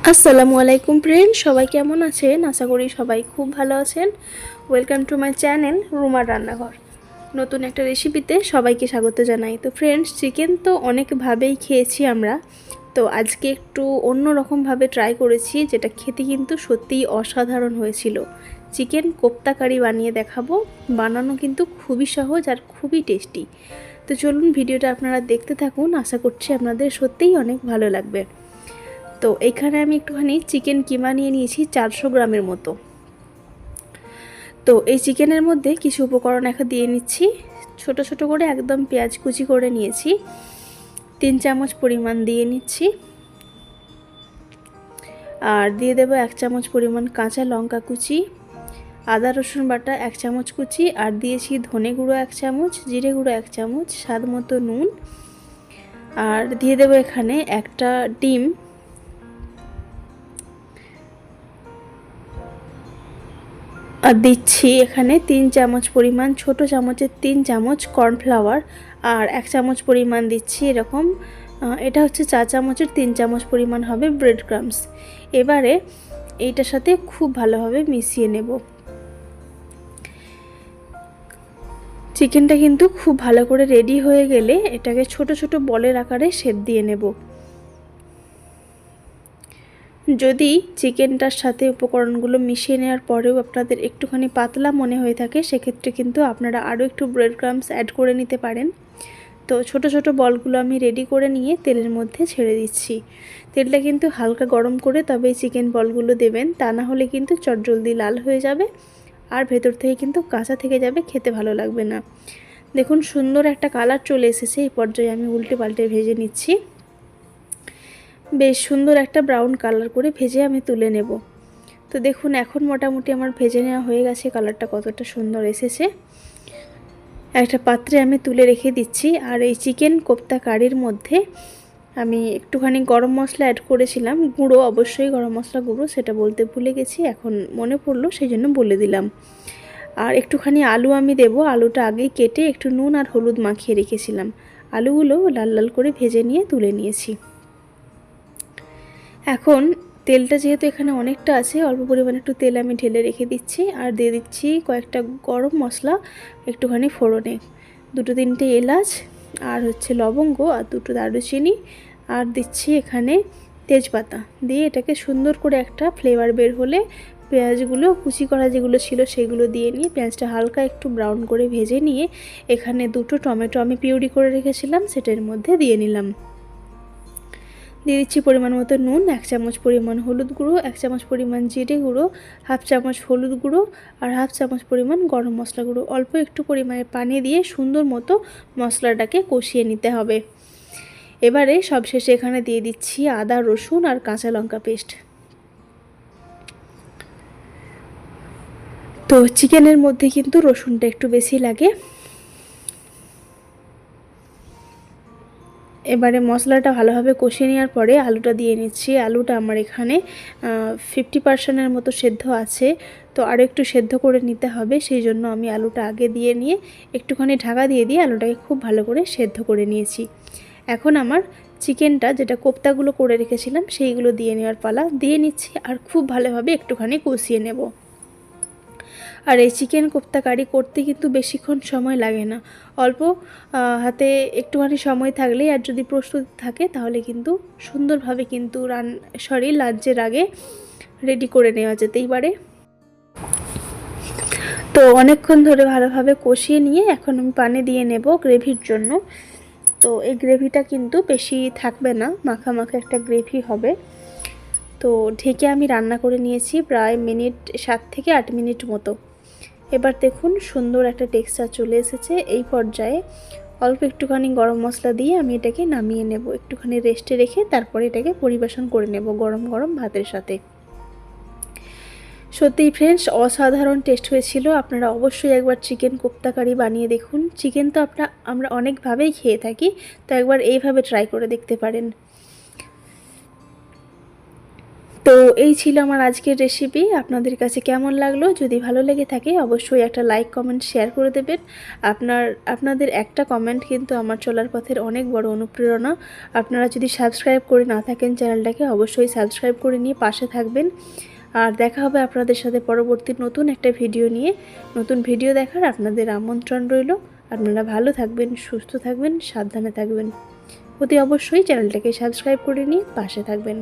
আসসালামু আলাইকুম ফ্রেন্ড, সবাই কেমন আছেন? আশা করি সবাই খুব ভালো আছেন। ওয়েলকাম টু মাই চ্যানেল রুমার রান্নাঘর। নতুন একটা রেসিপিতে সবাইকে স্বাগত জানাই। তো ফ্রেন্ডস, চিকেন তো অনেকভাবেই খেয়েছি আমরা, তো আজকে একটু অন্য রকমভাবে ট্রাই করেছি, যেটা খেতে কিন্তু সত্যিই অসাধারণ হয়েছিল। চিকেন কোপ্তা কারি বানিয়ে দেখাবো। বানানো কিন্তু খুবই সহজ আর খুবই টেস্টি। তো চলুন ভিডিওটা আপনারা দেখতে থাকুন, আশা করছি আপনাদের সত্যিই অনেক ভালো লাগবে। তো এখানে আমি একটুখানি চিকেন কিমা নিয়ে নিয়েছি 400 গ্রামের মতো। তো এই চিকেনের মধ্যে কিছু উপকরণ এখন দিয়ে নিচ্ছি। ছোট ছোট করে একদম পেঁয়াজ কুচি করে নিয়েছি, 3 চামচ পরিমাণ দিয়ে নিচ্ছি। আর দিয়ে দেবো 1 চামচ পরিমাণ কাঁচা লঙ্কা কুচি, আদা রসুন বাটা 1 চামচ কুচি, আর দিয়েছি ধনে গুঁড়ো 1 চামচ, জিরে গুঁড়ো 1 চামচ, স্বাদ মতো নুন। আর দিয়ে দেবো এখানে একটা ডিম। আর দিচ্ছি এখানে 3 চামচ পরিমাণ, ছোট চামচের 3 চামচ কর্নফ্লাওয়ার। আর 1 চামচ পরিমাণ দিচ্ছি এরকম, এটা হচ্ছে 4 চামচের 3 চামচ পরিমাণ হবে ব্রেড ক্রাম্বস। এবারে এইটার সাথে খুব ভালোভাবে মিশিয়ে নেব। চিকেনটা কিন্তু খুব ভালো করে রেডি হয়ে গেলে এটাকে ছোট ছোট বলের আকারে শেপ দিয়ে নেব। যদি চিকেনটার সাথে উপকরণগুলো মিশিয়ে নেওয়ার পরেও আপনাদের একটুখানি পাতলা মনে হয়ে থাকে, সেক্ষেত্রে কিন্তু আপনারা আরও একটু ব্রেড ক্রাম্বস অ্যাড করে নিতে পারেন। তো ছোট ছোট বলগুলো আমি রেডি করে নিয়ে তেলের মধ্যে ছেড়ে দিচ্ছি। তেলটা কিন্তু হালকা গরম করে তবেই চিকেন বলগুলো দেবেন, তা না হলে কিন্তু চটজলদি লাল হয়ে যাবে আর ভেতর থেকে কিন্তু কাঁচা থেকে যাবে, খেতে ভালো লাগবে না। দেখুন সুন্দর একটা কালার চলে এসেছে। এই পর্যায়ে আমি উল্টে পাল্টে ভেজে নিচ্ছি। বেশ সুন্দর একটা ব্রাউন কালার করে ভেজে আমি তুলে নেব। তো দেখুন এখন মোটামুটি আমার ভেজে নেওয়া হয়ে গেছে। কালারটা কতটা সুন্দর এসেছে। একটা পাত্রে আমি তুলে রেখে দিচ্ছি। আর এই চিকেন কোপ্তা কারির মধ্যে আমি একটুখানি গরম মশলা অ্যাড করেছিলাম, গুঁড়ো, অবশ্যই গরম মশলা গুঁড়ো, সেটা বলতে ভুলে গেছি, এখন মনে পড়লো সেই জন্য বলে দিলাম। আর একটুখানি আলু আমি দেব। আলুটা আগেই কেটে একটু নুন আর হলুদ মাখিয়ে রেখেছিলাম। আলুগুলো লাল লাল করে ভেজে নিয়ে তুলে নিয়েছি। এখন তেলটা যেহেতু এখানে অনেকটা আছে, অল্প পরিমাণে একটু তেল আমি ঢেলে রেখে দিচ্ছি। আর দিয়ে দিচ্ছি কয়েকটা গরম মশলা একটুখানি ফোড়নে, 2-3টে এলাচ, আর হচ্ছে লবঙ্গ, আর 2টো দারুচিনি, আর দিচ্ছি এখানে তেজপাতা। দিয়ে এটাকে সুন্দর করে একটা ফ্লেভার বের হলে পেঁয়াজগুলো কুচি করা যেগুলো ছিল সেগুলো দিয়ে নিয়ে পেঁয়াজটা হালকা একটু ব্রাউন করে ভেজে নিয়ে এখানে 2টো টমেটো আমি পিউরি করে রেখেছিলাম সেটার মধ্যে দিয়ে নিলাম। দিয়ে দিচ্ছি পরিমাণ মতো নুন, 1 চামচ পরিমাণ হলুদ গুঁড়ো, 1 চামচ পরিমাণ জিরে গুঁড়ো, হাফ চামচ হলুদ গুঁড়ো, আর হাফ চামচ পরিমাণ গরম মশলা গুঁড়ো। অল্প একটু পরিমাণে পানি দিয়ে সুন্দর মতো মশলাটাকে কষিয়ে নিতে হবে। এবারে সবশেষে এখানে দিয়ে দিচ্ছি আদা রসুন আর কাঁচা লঙ্কা পেস্ট। তো চিকেনের মধ্যে কিন্তু রসুনটা একটু বেশি লাগে। এবারে মশলাটা ভালোভাবে কষিয়ে নেওয়ার পরে আলুটা দিয়ে নিচ্ছি। আলুটা আমার এখানে 50% মতো সেদ্ধ আছে, তো আরও একটু সেদ্ধ করে নিতে হবে, সেই জন্য আমি আলুটা আগে দিয়ে নিয়ে একটুখানি ঢাকা দিয়ে আলুটাকে খুব ভালো করে সেদ্ধ করে নিয়েছি। এখন আমার চিকেনটা, যেটা কোপ্তাগুলো করে রেখেছিলাম, সেইগুলো দিয়ে নেওয়ার পালা। দিয়ে নিচ্ছি আর খুব ভালোভাবে একটুখানি কষিয়ে নেব। আর এই চিকেন কোপ্তা কারি করতে কিন্তু বেশিক্ষণ সময় লাগে না, অল্প হাতে একটুখানি সময় থাকলেই, আর যদি প্রস্তুতি থাকে তাহলে কিন্তু সুন্দরভাবে কিন্তু লাঞ্চের আগে রেডি করে নেওয়া যেতেই পারে। তো অনেকক্ষণ ধরে ভালোভাবে কষিয়ে নিয়ে এখন আমি পানি দিয়ে নেব গ্রেভির জন্য। তো এই গ্রেভিটা কিন্তু বেশি থাকবে না, মাখা মাখা একটা গ্রেভি হবে। তো ঢেকে আমি রান্না করে নিয়েছি প্রায় 7 থেকে 8 মিনিট মতো। এবার দেখুন সুন্দর একটা টেক্সচার চলে এসেছে। এই পর্যায়ে অল্প একটুখানি গরম মশলা দিয়ে আমি এটাকে নামিয়ে নেব। একটুখানি রেস্টে রেখে তারপরে এটাকে পরিবেশন করে নেব গরম গরম ভাতের সাথে। সত্যিই ফ্রেন্ডস অসাধারণ টেস্ট হয়েছিল। আপনারা অবশ্যই একবার চিকেন কোপ্তা কারি বানিয়ে দেখুন। চিকেন তো আমরা অনেকভাবেই খেয়ে থাকি, তো একবার এইভাবে ট্রাই করে দেখতে পারেন। তো এই ছিল আমার আজকের রেসিপি। আপনাদের কাছে কেমন লাগলো? যদি ভালো লেগে থাকে অবশ্যই একটা লাইক কমেন্ট শেয়ার করে দেবেন। আপনাদের একটা কমেন্ট কিন্তু আমার চলার পথের অনেক বড় অনুপ্রেরণা। আপনারা যদি সাবস্ক্রাইব করে না থাকেন চ্যানেলটাকে অবশ্যই সাবস্ক্রাইব করে নিয়ে পাশে থাকবেন। আর দেখা হবে আপনাদের সাথে পরবর্তী নতুন একটা ভিডিও নিয়ে। নতুন ভিডিও দেখার আপনাদের আমন্ত্রণ রইল। আপনারা ভালো থাকবেন, সুস্থ থাকবেন, সাবধানে থাকবেন। অতি অবশ্যই চ্যানেলটাকে সাবস্ক্রাইব করে নিয়ে পাশে থাকবেন।